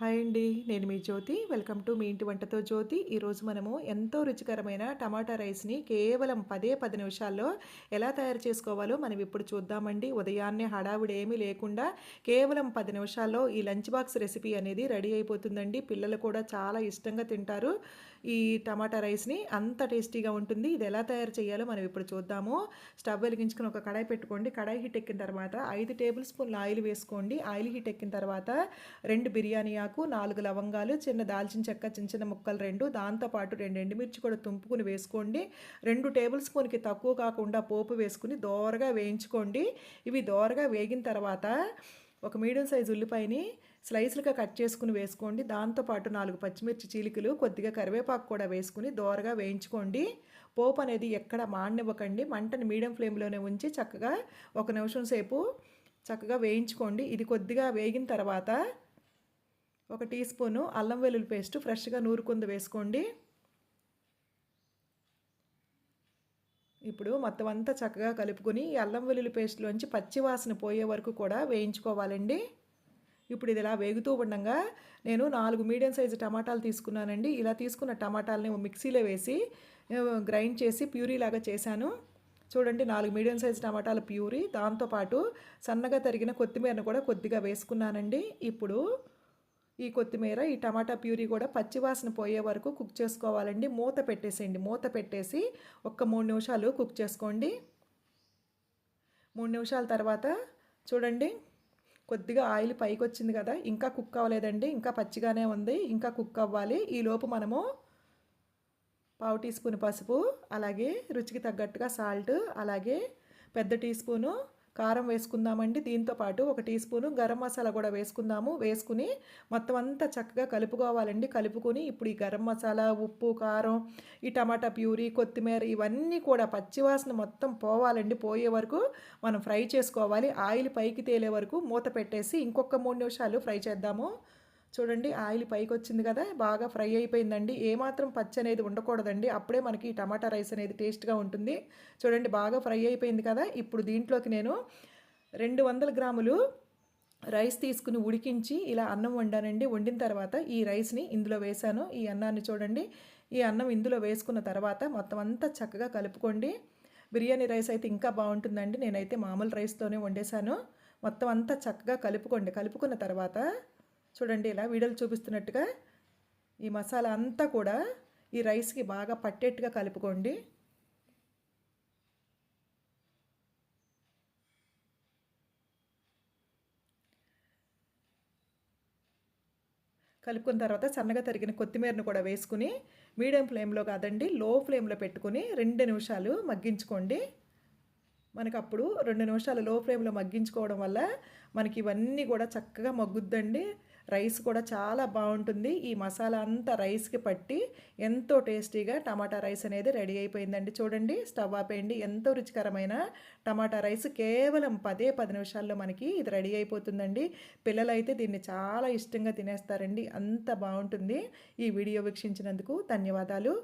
Hi అండి. నేను మీ జ్యోతి. Welcome to me ఇంటి వంటతో జ్యోతి. ఈరోజు మనము ఎంతో రుచికరమైన టమాటా రైస్‌ని కేవలం 10 నిమిషాల్లో ఎలా తయారు చేసుకోవాలో మనం ఇప్పుడు చూద్దామండి. ఉదయాన్నే హడావిడి ఏమీ లేకుండా కేవలం 10 నిమిషాల్లో ఈ లంచ్ బాక్స్ రెసిపీ అనేది రెడీ అయిపోతుందండి. పిల్లలు కూడా చాలా ఇష్టంగా తింటారు. ఈ టమాటా రైస్‌ని అంత టేస్టీగా ఉంటుంది. ఇది ఎలా తయారు చేయాలో మనం ఇప్పుడు చూద్దాము. స్టవ్ వెలిగించుకొని ఒక కడాయి పెట్టుకోండి. కడాయి హీట్ ఎక్కిన తర్వాత 5 టేబుల్ స్పూన్ల ఆయిల్ వేసుకోండి. ఆయిల్ హీట్ ఎక్కిన తర్వాత 2 బిర్యానీ ఆకు, 4 లవంగాలు, చిన్న దాల్చిన చెక్క చిన్న చిన్న ముక్కలు 2, దాంతోపాటు 2 ఎండుమిర్చి కూడా తుంపుకుని వేసుకోండి. 2 టేబుల్ స్పూన్కి తక్కువ కాకుండా పోపు వేసుకుని దోరగా వేయించుకోండి. ఇవి దోరగా వేగిన తర్వాత ఒక మీడియం సైజు ఉల్లిపాయని స్లైస్లుగా కట్ చేసుకుని వేసుకోండి. దాంతోపాటు 4 పచ్చిమిర్చి చీలికలు, కొద్దిగా కరివేపాకు కూడా వేసుకుని దోరగా వేయించుకోండి. పోపు అనేది ఎక్కడ మాడనివ్వకండి. మంటని మీడియం ఫ్లేమ్లోనే ఉంచి చక్కగా 1 నిమిషం సేపు చక్కగా వేయించుకోండి. ఇది కొద్దిగా వేగిన తర్వాత 1 టీ స్పూను అల్లం వెల్లుల్లి పేస్ట్ ఫ్రెష్గా నూరుకుంది వేసుకోండి. ఇప్పుడు మొత్తం అంతా చక్కగా కలుపుకొని ఈ అల్లం వెల్లుల్లి పేస్ట్లోంచి పచ్చి వాసన పోయే వరకు కూడా వేయించుకోవాలండి. ఇప్పుడు ఇది ఇలా వేగుతూ ఉండగా నేను 4 మీడియం సైజు టమాటాలు తీసుకున్నానండి. ఇలా తీసుకున్న టమాటాలని మిక్సీలో వేసి గ్రైండ్ చేసి ప్యూరీ లాగా చేశాను. చూడండి, 4 మీడియం సైజు టమాటాల ప్యూరీ, దాంతోపాటు సన్నగా తరిగిన కొత్తిమీరను కూడా కొద్దిగా వేసుకున్నానండి. ఇప్పుడు ఈ కొత్తిమీర, ఈ టమాటా ప్యూరీ కూడా పచ్చివాసన పోయే వరకు కుక్ చేసుకోవాలండి. మూత పెట్టేసేయండి. మూత పెట్టేసి ఒక 3 నిమిషాలు కుక్ చేసుకోండి. 3 నిమిషాల తర్వాత చూడండి, కొద్దిగా ఆయిల్ పైకి వచ్చింది కదా, ఇంకా కుక్ అవ్వలేదండి, ఇంకా పచ్చిగానే ఉంది, ఇంకా కుక్ అవ్వాలి. ఈలోపు మనము 1/2 టీ స్పూన్ పసుపు, అలాగే రుచికి తగ్గట్టుగా సాల్ట్, అలాగే పెద్ద టీ స్పూను కారం వేసుకుందామండి. దీంతోపాటు 1 టీ స్పూను గరం మసాలా కూడా వేసుకుందాము. వేసుకుని మొత్తం అంతా చక్కగా కలుపుకోవాలండి. కలుపుకొని ఇప్పుడు ఈ గరం మసాలా, ఉప్పు, కారం, ఈ టమాటా ప్యూరీ, కొత్తిమీర ఇవన్నీ కూడా పచ్చివాసన మొత్తం పోవాలండి. పోయే వరకు మనం ఫ్రై చేసుకోవాలి. ఆయిల్ పైకి తేలే వరకు మూత పెట్టేసి ఇంకొక 3 నిమిషాలు ఫ్రై చేద్దాము. చూడండి, ఆయిల్ పైకి వచ్చింది కదా, బాగా ఫ్రై అయిపోయిందండి. ఏమాత్రం పచ్చి అనేది ఉండకూడదండి. అప్పుడే మనకి ఈ టమాటా రైస్ అనేది టేస్ట్గా ఉంటుంది. చూడండి, బాగా ఫ్రై అయిపోయింది కదా. ఇప్పుడు దీంట్లోకి నేను 200 గ్రాములు రైస్ తీసుకుని ఉడికించి ఇలా అన్నం వండానండి. వండిన తర్వాత ఈ రైస్ని ఇందులో వేశాను. ఈ అన్నాన్ని చూడండి, ఈ అన్నం ఇందులో వేసుకున్న తర్వాత మొత్తం అంతా చక్కగా కలుపుకోండి. బిర్యానీ రైస్ అయితే ఇంకా బాగుంటుందండి. నేనైతే మామూలు రైస్తోనే వండేశాను. మొత్తం అంతా చక్కగా కలుపుకోండి. కలుపుకున్న తర్వాత చూడండి, ఇలా వీడియోలు చూపిస్తున్నట్టుగా ఈ మసాలా అంతా కూడా ఈ రైస్కి బాగా పట్టేట్టుగా కలుపుకోండి. కలుపుకున్న తర్వాత సన్నగా తరిగిన కొత్తిమీరను కూడా వేసుకుని మీడియం ఫ్లేమ్లో కాదండి, లో ఫ్లేమ్లో పెట్టుకుని 2 నిమిషాలు మగ్గించుకోండి. మనకు అప్పుడు 2 నిమిషాలు లో ఫ్లేమ్లో మగ్గించుకోవడం వల్ల మనకి ఇవన్నీ కూడా చక్కగా మగ్గుద్దండి. రైస్ కూడా చాలా బాగుంటుంది. ఈ మసాలా అంతా రైస్కి పట్టి ఎంతో టేస్టీగా టమాటా రైస్ అనేది రెడీ అయిపోయిందండి. చూడండి, స్టవ్ ఆపేయండి. ఎంతో రుచికరమైన టమాటా రైస్ కేవలం 10 నిమిషాల్లో మనకి ఇది రెడీ అయిపోతుందండి. పిల్లలైతే దీన్ని చాలా ఇష్టంగా తినేస్తారండి. అంత బాగుంటుంది. ఈ వీడియో వీక్షించినందుకు ధన్యవాదాలు.